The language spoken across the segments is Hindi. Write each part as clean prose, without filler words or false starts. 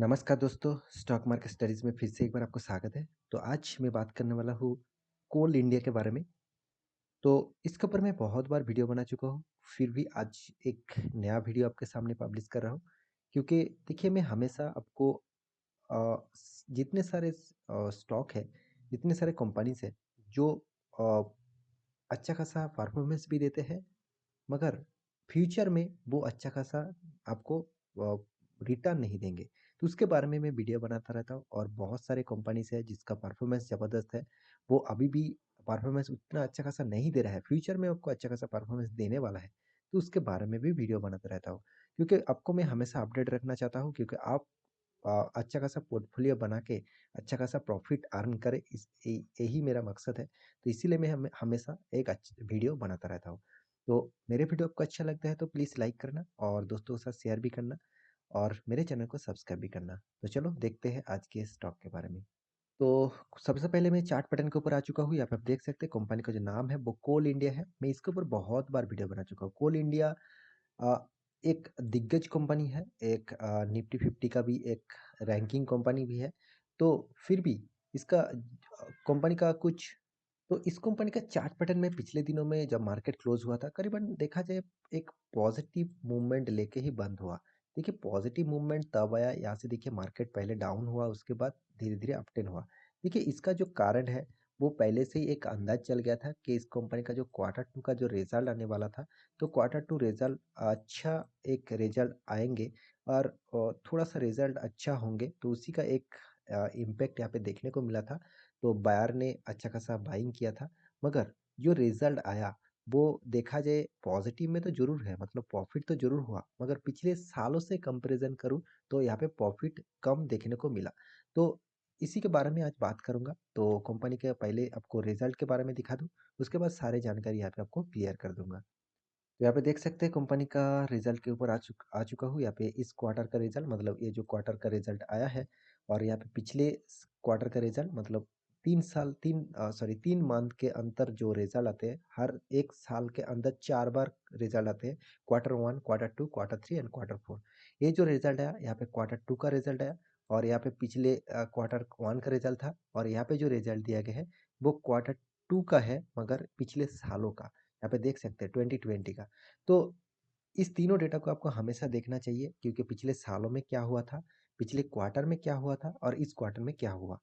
नमस्कार दोस्तों, स्टॉक मार्केट स्टडीज़ में फिर से एक बार आपको स्वागत है। तो आज मैं बात करने वाला हूँ कोल इंडिया के बारे में। तो इसके ऊपर मैं बहुत बार वीडियो बना चुका हूँ, फिर भी आज एक नया वीडियो आपके सामने पब्लिश कर रहा हूँ। क्योंकि देखिए मैं हमेशा आपको जितने सारे स्टॉक है, जितने सारे कंपनीज़ है जो अ, अच्छा खासा परफॉर्मेंस भी देते हैं, मगर फ्यूचर में वो अच्छा खासा आपको रिटर्न नहीं देंगे। तो उसके बारे में मैं वीडियो बनाता रहता हूँ और बहुत सारे कंपनीज़ है जिसका परफॉर्मेंस ज़बरदस्त है। वो अभी भी परफॉर्मेंस उतना अच्छा खासा नहीं दे रहा है, फ्यूचर में आपको अच्छा खासा परफॉर्मेंस देने वाला है। तो उसके बारे में भी वीडियो बनाता रहता हूँ। क्योंकि आपको मैं हमेशा अपडेट रखना चाहता हूँ, क्योंकि आप अच्छा खासा पोर्टफोलियो बना के अच्छा खासा प्रॉफिट अर्न करें, यही मेरा मकसद है। तो इसीलिए मैं हमेशा एक वीडियो बनाता रहता हूँ। तो मेरे वीडियो आपको अच्छा लगता है तो प्लीज़ लाइक करना और दोस्तों के साथ शेयर भी करना और मेरे चैनल को सब्सक्राइब भी करना। तो चलो देखते हैं आज के स्टॉक के बारे में। तो सबसे पहले मैं चार्ट पैटर्न के ऊपर आ चुका हूँ। यहाँ पे आप देख सकते हैं कंपनी का जो नाम है वो कोल इंडिया है। मैं इसके ऊपर बहुत बार वीडियो बना चुका हूँ। कोल इंडिया अ, एक दिग्गज कंपनी है, एक निफ्टी 50 का भी एक रैंकिंग कंपनी भी है। तो फिर भी इसका कंपनी का कुछ, तो इस कंपनी का चार्ट पैटर्न में पिछले दिनों में जब मार्केट क्लोज हुआ था, करीबन देखा जाए एक पॉजिटिव मूवमेंट लेके ही बंद हुआ। देखिए पॉजिटिव मूवमेंट तब आया, यहाँ से देखिए मार्केट पहले डाउन हुआ, उसके बाद धीरे धीरे अपटेन हुआ। देखिए इसका जो कारण है वो पहले से ही एक अंदाज चल गया था कि इस कंपनी का जो क्वार्टर टू का जो रिजल्ट आने वाला था, तो क्वार्टर टू रिजल्ट अच्छा एक रिजल्ट आएंगे और थोड़ा सा रिजल्ट अच्छा होंगे, तो उसी का एक इम्पैक्ट यहाँ पे देखने को मिला था। तो बायर ने अच्छा खासा बाइंग किया था, मगर जो रिजल्ट आया वो देखा जाए पॉजिटिव में तो जरूर है, मतलब प्रॉफिट तो जरूर हुआ, मगर पिछले सालों से कंपैरिजन करूं तो यहाँ पे प्रॉफिट कम देखने को मिला। तो इसी के बारे में आज बात करूंगा। तो कंपनी के पहले आपको रिजल्ट के बारे में दिखा दूं, उसके बाद सारी जानकारी यहाँ पे आपको क्लियर कर दूंगा। तो यहाँ पे देख सकते हैं कंपनी का रिजल्ट के ऊपर आ चुका हूँ। यहाँ पे इस क्वार्टर का रिजल्ट, मतलब ये जो क्वार्टर का रिजल्ट आया है, और यहाँ पे पिछले क्वार्टर का रिजल्ट, मतलब 3 साल 3 मंथ के अंतर जो रिजल्ट आते हैं, हर एक साल के अंदर 4 बार रिजल्ट आते हैं। Quarter one, quarter two, quarter three and quarter four. ये जो रिजल्ट आया यहाँ पे क्वार्टर टू का रिजल्ट आया, और यहाँ पे पिछले क्वार्टर वन का रिजल्ट था, और यहाँ पे जो रिजल्ट दिया गया है वो क्वार्टर टू का है, मगर पिछले सालों का। यहाँ पे देख सकते हैं 2020 का। तो इस तीनों डेटा को आपको हमेशा देखना चाहिए, क्योंकि पिछले सालों में क्या हुआ था, पिछले क्वार्टर में क्या हुआ था और इस क्वार्टर में क्या हुआ,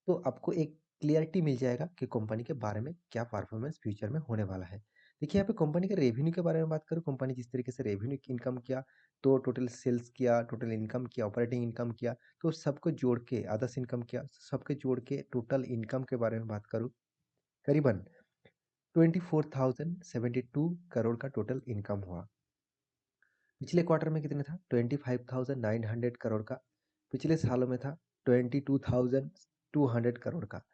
तो आपको एक क्लियरिटी मिल जाएगा कि कंपनी के बारे में क्या परफॉर्मेंस फ्यूचर में होने वाला है। देखिए यहाँ पे कंपनी के रेवेन्यू के बारे में बात करूँ, कंपनी जिस तरीके से रेवेन्यू इनकम किया, तो टोटल सेल्स किया, टोटल इनकम किया, ऑपरेटिंग इनकम किया, तो सबको जोड़ के अदर्स इनकम किया, सबके जोड़ के टोटल इनकम के बारे में बात करूँ, करीबन 24,072 करोड़ का टोटल इनकम हुआ। पिछले क्वार्टर में कितने था? 25,900 करोड़ का। पिछले सालों में था 22,200 करोड़ का।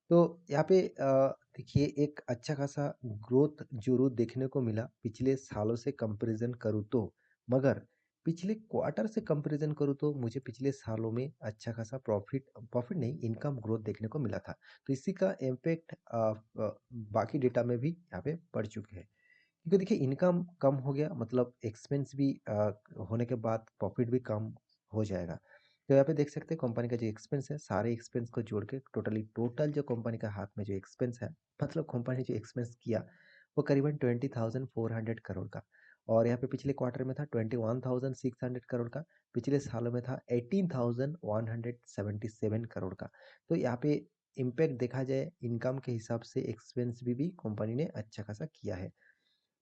तो यहाँ पे देखिए एक अच्छा खासा ग्रोथ जरूर देखने को मिला पिछले सालों से कंपैरिजन करूँ तो, मगर पिछले क्वार्टर से कंपैरिजन करूँ तो मुझे पिछले सालों में अच्छा खासा प्रॉफिट प्रॉफिट नहीं, इनकम ग्रोथ देखने को मिला था। तो इसी का इम्पैक्ट बाकी डेटा में भी यहाँ पे पड़ चुके हैं। क्योंकि देखिए इनकम कम हो गया, मतलब एक्सपेंस भी होने के बाद प्रॉफिट भी कम हो जाएगा। तो यहाँ पे देख सकते हैं कंपनी का जो एक्सपेंस है, सारे एक्सपेंस को जोड़ के टोटल जो कंपनी का हाथ में जो एक्सपेंस है, मतलब कंपनी जो एक्सपेंस किया वो करीबन 20,400 करोड़ का। और यहाँ पे पिछले क्वार्टर में था 21,600 करोड़ का। पिछले सालों में था 18,177 करोड़ का। तो यहाँ पे इम्पैक्ट देखा जाए इनकम के हिसाब से एक्सपेंस भी कंपनी ने अच्छा खासा किया है।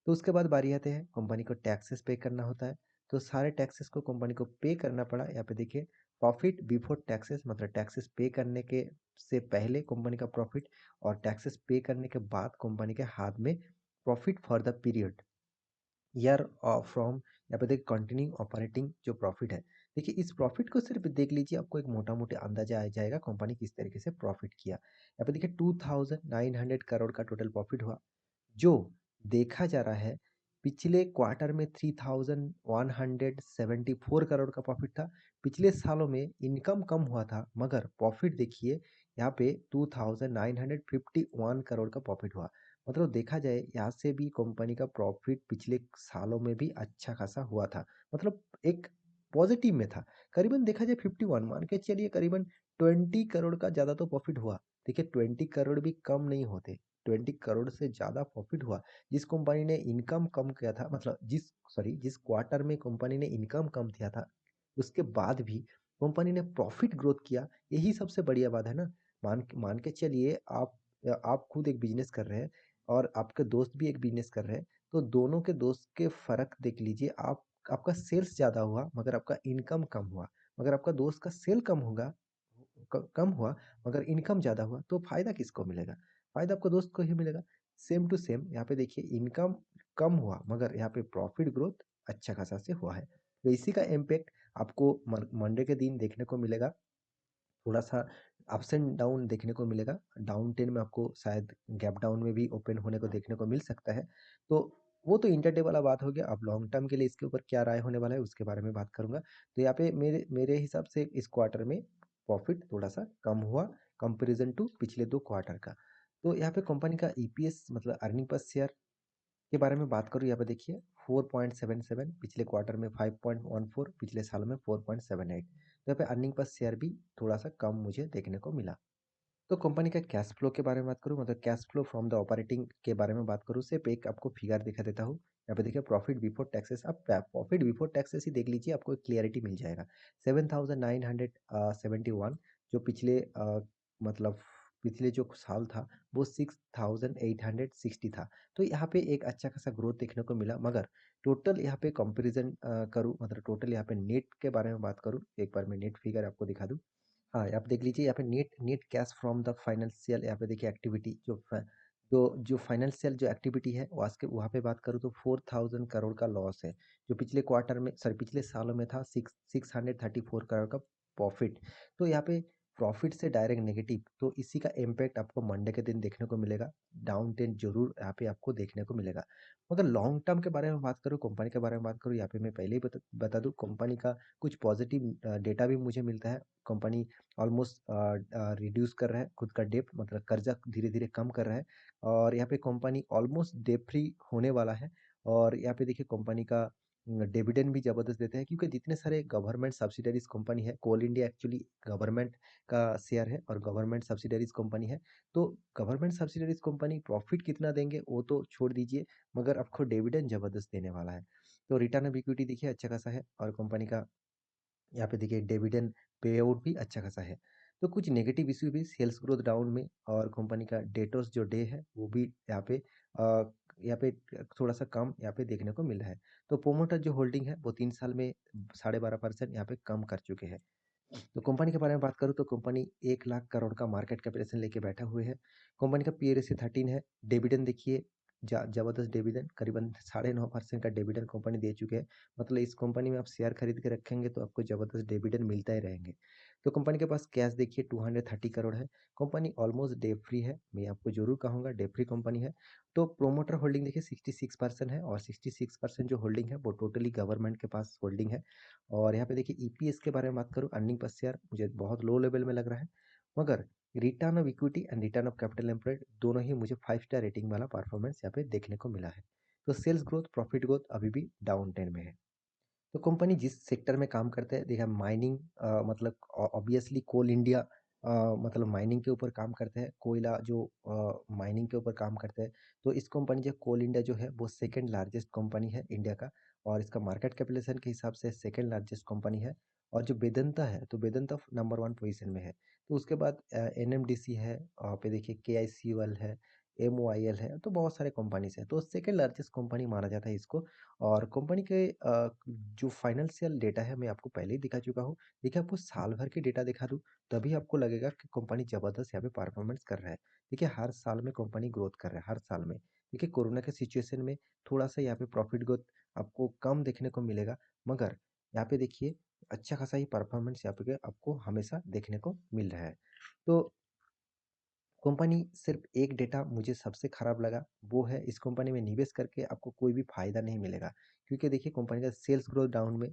तो उसके बाद बारी आते हैं कंपनी को टैक्सेस पे करना होता है। तो सारे टैक्सेस को कंपनी को पे करना पड़ा। यहाँ पे देखिए प्रॉफिट बिफोर टैक्सेस, मतलब टैक्सेस पे करने के से पहले कंपनी का प्रॉफिट, और टैक्सेस पे करने के बाद कंपनी के हाथ में profit for the period year from, यहाँ पे देखिए कंटिन्यू ऑपरेटिंग जो प्रॉफिट है। देखिए इस प्रॉफिट को सिर्फ देख लीजिए, आपको एक मोटा मोटा अंदाजा आ जाएगा कंपनी किस तरीके से प्रॉफिट किया। यहाँ पे देखिए 2,900 करोड़ का टोटल प्रॉफिट हुआ, जो देखा जा रहा है पिछले क्वार्टर में 3,174 करोड़ का प्रॉफिट था। पिछले सालों में इनकम कम हुआ था, मगर प्रॉफिट देखिए यहाँ पे 2,951 करोड़ का प्रॉफिट हुआ। मतलब देखा जाए यहाँ से भी कंपनी का प्रॉफिट पिछले सालों में भी अच्छा खासा हुआ था। मतलब एक पॉजिटिव में था। करीबन देखा जाए 51 मान के चलिए करीबन 20 करोड़ का ज़्यादा तो प्रॉफ़िट हुआ। देखिए 20 करोड़ भी कम नहीं होते, 20 करोड़ से ज़्यादा प्रॉफ़िट हुआ। जिस कंपनी ने इनकम कम किया था मतलब जिस क्वार्टर में कंपनी ने इनकम कम किया था, उसके बाद भी कंपनी ने प्रॉफ़िट ग्रोथ किया, यही सबसे बढ़िया बात है ना। मान मान के चलिए आप खुद एक बिज़नेस कर रहे हैं और आपके दोस्त भी एक बिज़नेस कर रहे हैं, तो दोनों के दोस्त के फ़र्क देख लीजिए। आपका सेल्स ज़्यादा हुआ मगर आपका इनकम कम हुआ। मगर आपका दोस्त का सेल कम होगा कम हुआ मगर इनकम ज़्यादा हुआ तो फ़ायदा किसको मिलेगा? फ़ायदा आपको दोस्त को ही मिलेगा। सेम टू सेम यहाँ पे देखिए इनकम कम हुआ मगर यहाँ पे प्रॉफ़िट ग्रोथ अच्छा खासा से हुआ है। तो इसी का इम्पैक्ट आपको मंडे के दिन देखने को मिलेगा। थोड़ा-सा अप्स एंड डाउन देखने को मिलेगा। डाउन 10 में आपको शायद गैप डाउन में भी ओपन होने को देखने को मिल सकता है। तो वो तो इंट्राडे वाला बात हो गया। अब लॉन्ग टर्म के लिए इसके ऊपर क्या राय होने वाला है उसके बारे में बात करूँगा। तो यहाँ पे मेरे मेरे हिसाब से इस क्वार्टर में प्रॉफ़िट थोड़ा-सा कम हुआ कंपैरिज़न टू पिछले 2 क्वार्टर का। तो यहाँ पे कंपनी का ईपीएस मतलब अर्निंग पर शेयर के बारे में बात करूँ यहाँ पे देखिए 4.77 पिछले क्वार्टर में 5.14 पिछले साल में 4.78। तो यहाँ पे अर्निंग पर शेयर भी थोड़ा-सा कम मुझे देखने को मिला। तो कंपनी का कैश फ्लो के बारे में बात करूँ मतलब cash flow from the operating के बारे में बात करूँ सिर्फ एक आपको फिगर दिखा देता हूँ। यहाँ पे देखिए प्रॉफिट बिफोर टैक्सेस। आप प्रॉफिट बिफोर टैक्सेस ही देख लीजिए आपको क्लियरिटी मिल जाएगा। 7,971 जो मतलब पिछले जो साल था वो 6,860 था। तो यहाँ पे एक अच्छा खासा ग्रोथ देखने को मिला मगर टोटल यहाँ पे कंपैरिजन करूँ मतलब टोटल यहाँ पे नेट के बारे में बात करूँ एक बार मैं नेट फिगर आपको दिखा दूँ। हाँ, आप देख लीजिए यहाँ पे net net cash from the financial यहाँ पे देखिए एक्टिविटी जो फाइनेंशियल जो एक्टिविटी है वहाँ पे बात करूँ तो 4,000 करोड़ का लॉस है। जो पिछले क्वार्टर में सॉरी पिछले सालों में था 634 करोड़ का प्रॉफिट। तो यहाँ पे प्रॉफिट से डायरेक्ट नेगेटिव तो इसी का इम्पैक्ट आपको मंडे के दिन देखने को मिलेगा। डाउन ट्रेंड जरूर यहाँ पे आपको देखने को मिलेगा। मगर लॉन्ग टर्म के बारे में बात करूँ कंपनी के बारे में बात करूँ यहाँ पे मैं पहले ही बता दूँ कंपनी का कुछ पॉजिटिव डेटा भी मुझे मिलता है। कंपनी ऑलमोस्ट रिड्यूस कर रहा है खुद का डेब्ट मतलब कर्जा धीरे-धीरे कम कर रहा है और यहाँ पे कंपनी ऑलमोस्ट डेब्ट फ्री होने वाला है। और यहाँ पे देखिए कंपनी का डिविडेंड भी ज़बरदस्त देते हैं क्योंकि जितने सारे गवर्नमेंट सब्सिडरीज़ कंपनी है, कोल इंडिया एक्चुअली गवर्नमेंट का शेयर है और गवर्नमेंट सब्सिडरीज़ कंपनी है। तो गवर्नमेंट सब्सिडरीज़ कंपनी प्रॉफिट कितना देंगे वो तो छोड़ दीजिए मगर आपको डिविडेंड ज़बरदस्त देने वाला है। तो रिटर्न ऑफ इक्विटी देखिए अच्छा खासा है और कंपनी का यहाँ पे देखिए डिविडेंड पे आउट भी अच्छा खासा है। तो कुछ नेगेटिव इश्यू भी सेल्स ग्रोथ डाउन में और कंपनी का डेटर्स जो डे है वो भी यहाँ पे थोड़ा-सा कम यहाँ पे देखने को मिल रहा है। तो प्रोमोटर जो होल्डिंग है वो 3 साल में 12.5% यहाँ पे कम कर चुके हैं। तो कंपनी के बारे में बात करूँ तो कंपनी 1 लाख करोड़ का मार्केट कैपिटलाइजेशन लेके बैठा हुए है। कंपनी का पी रेशियो 13 है। डिविडेंड देखिए ज़बरदस्त डिविडेंड करीबन 9.5% का डिविडेंड कंपनी दे चुके हैं। मतलब इस कंपनी में आप शेयर खरीद के रखेंगे तो आपको ज़बरदस्त डिविडेंड मिलता ही रहेंगे। तो कंपनी के पास कैश देखिए 230 करोड़ है। कंपनी ऑलमोस्ट डेट फ्री है। मैं आपको ज़रूर कहूँगा डेट फ्री कंपनी है। तो प्रोमोटर होल्डिंग देखिए 66% है और 66% जो होल्डिंग है वो टोटली गवर्नमेंट के पास होल्डिंग है। और यहाँ पे देखिए ईपीएस के बारे में बात करूँ अर्निंग पर शेयर मुझे बहुत लो लेवल में लग रहा है मगर return of equity and return of capital employed दोनों ही मुझे 5 स्टार रेटिंग वाला परफॉर्मेंस यहाँ पे देखने को मिला है। तो सेल्स ग्रोथ प्रॉफिट ग्रोथ अभी भी डाउन ट्रेंड में है। तो कंपनी जिस सेक्टर में काम करते हैं देखिए माइनिंग मतलब ऑब्वियसली कोल इंडिया मतलब माइनिंग के ऊपर काम करते हैं कोयला जो माइनिंग के ऊपर काम करते हैं। तो इस कंपनी जो कोल इंडिया जो है वो सेकंड लार्जेस्ट कंपनी है इंडिया का और इसका मार्केट कैपिटलाइजेशन के हिसाब से सेकंड लार्जेस्ट कंपनी है। और जो वेदांता है तो वेदांता नंबर 1 पोजीशन में है। तो उसके बाद एनएमडीसी है वहाँ पे देखिए केआईसीएल है एमओआईएल है तो बहुत सारे कंपनीज है तो सेकंड लार्जेस्ट कंपनी माना जाता है इसको। और कंपनी के जो फाइनेंशियल डेटा है मैं आपको पहले ही दिखा चुका हूँ। देखिए आपको साल भर के डेटा दिखा दूँ तभी आपको लगेगा कि कंपनी ज़बरदस्त यहाँ पे परफॉर्मेंस कर रहा है। देखिए हर साल में कंपनी ग्रोथ कर रहा है हर साल में। देखिए कोरोना के सिचुएशन में थोड़ा-सा यहाँ पे प्रॉफिट ग्रोथ आपको कम देखने को मिलेगा मगर यहाँ पे देखिए अच्छा खासा ही परफॉर्मेंस यहाँ पे आपको हमेशा देखने को मिल रहा है। तो कंपनी सिर्फ एक डेटा मुझे सबसे खराब लगा वो है इस कंपनी में निवेश करके आपको कोई भी फायदा नहीं मिलेगा। क्योंकि देखिए कंपनी का सेल्स ग्रोथ डाउन में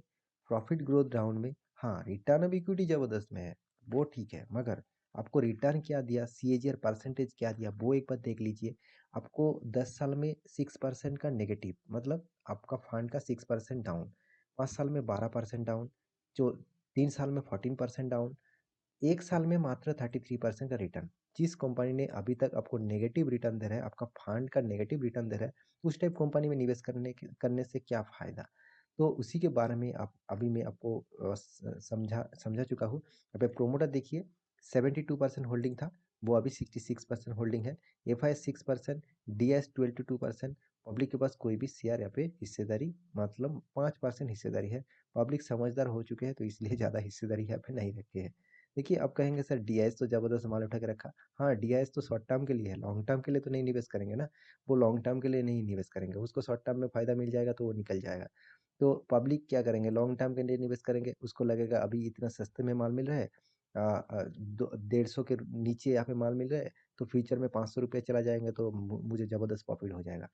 प्रॉफिट ग्रोथ डाउन में हाँ रिटर्न ऑफ इक्विटी जबरदस्त में है वो ठीक है मगर आपको रिटर्न क्या दिया सीएजीआर परसेंटेज क्या दिया वो एक बार देख लीजिए। आपको 10 साल में 6% का नेगेटिव मतलब आपका फंड का 6% डाउन 5 साल में 12% डाउन जो 3 साल में 14% डाउन, 1 साल में मात्र 33% का रिटर्न। जिस कंपनी ने अभी तक आपको नेगेटिव रिटर्न दे रहा है, आपका फंड का नेगेटिव रिटर्न दे रहा है, उस टाइप कंपनी में निवेश करने से क्या फ़ायदा? तो उसी के बारे में आप अभी मैं आपको समझा समझा चुका हूँ। यहाँ पे प्रोमोटर देखिए 72% होल्डिंग था, वो अभी 66% होल्डिंग है। FIS 6%, DS 12 to 2%। पब्लिक के पास कोई भी शेयर यहाँ पे हिस्सेदारी मतलब 5% हिस्सेदारी है। पब्लिक समझदार हो चुके हैं, तो इसलिए ज़्यादा हिस्सेदारी यहाँ पे नहीं रखे हैं। देखिए, आप कहेंगे सर डीआईएस तो ज़बरदस्त माल उठा के रखा। हाँ, डीआईएस तो शॉर्ट टर्म के लिए है, लॉन्ग टर्म के लिए तो नहीं निवेश करेंगे ना। वो लॉन्ग टर्म के लिए नहीं निवेश करेंगे, उसको शॉर्ट टर्म में फ़ायदा मिल जाएगा तो वो निकल जाएगा। तो पब्लिक क्या करेंगे, लॉन्ग टर्म के लिए निवेश करेंगे, उसको लगेगा अभी इतना सस्ते में माल मिल रहा है, 150 के नीचे यहाँ पे माल मिल रहा है, तो फ्यूचर में 500 रुपये चला जाएंगे तो मुझे ज़बरदस्त प्रॉफिट हो जाएगा।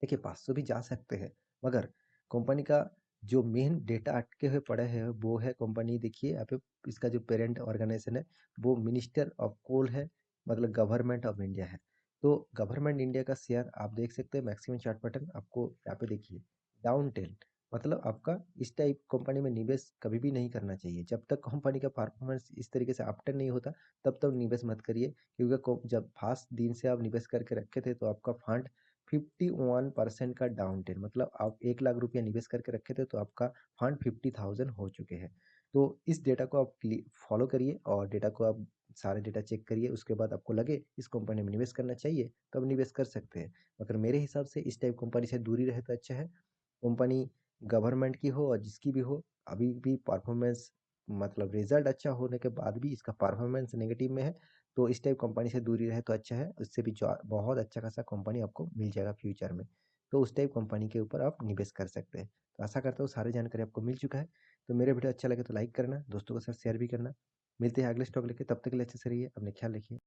देखिए 500 भी जा सकते हैं, मगर कंपनी का जो मेन डेटा अटके हुए पड़े हैं वो है कंपनी, देखिए यहाँ पे इसका जो पेरेंट ऑर्गेनाइजेशन है वो मिनिस्टर ऑफ कोल है, मतलब गवर्नमेंट ऑफ इंडिया है। तो गवर्नमेंट इंडिया का शेयर आप देख सकते हैं, मैक्सिमम चार्ट पैटर्न आपको यहाँ पे देखिए डाउन ट्रेंड। मतलब आपका इस टाइप कंपनी में निवेश कभी भी नहीं करना चाहिए। जब तक कंपनी का परफॉर्मेंस इस तरीके से अपटर्न नहीं होता तब तक निवेश मत करिए, क्योंकि जब फास्ट दिन से आप निवेश करके रखे थे तो आपका फंड 51% का डाउन ट्रेंड, मतलब आप 1 लाख रुपया निवेश करके रखे थे तो आपका फंड 50,000 हो चुके हैं। तो इस डेटा को आप फॉलो करिए और डेटा को आप सारे डेटा चेक करिए, उसके बाद आपको लगे इस कंपनी में निवेश करना चाहिए तो आप निवेश कर सकते हैं। मगर मेरे हिसाब से इस टाइप कंपनी से दूरी रहे तो अच्छा है। कंपनी गवर्नमेंट की हो और जिसकी भी हो, अभी भी परफॉर्मेंस मतलब रिजल्ट अच्छा होने के बाद भी इसका परफॉर्मेंस नेगेटिव में है, तो इस टाइप कंपनी से दूरी रहे तो अच्छा है। उससे भी जो बहुत अच्छा खासा कंपनी आपको मिल जाएगा फ्यूचर में, तो उस टाइप कंपनी के ऊपर आप निवेश कर सकते हैं। तो आशा करता हूँ सारी जानकारी आपको मिल चुका है। तो मेरे वीडियो अच्छा लगे तो लाइक करना, दोस्तों के साथ शेयर भी करना। मिलते हैं अगले स्टॉक लेके, तब तक के लिए अच्छे से रहिए, अपने ख्याल रखिए।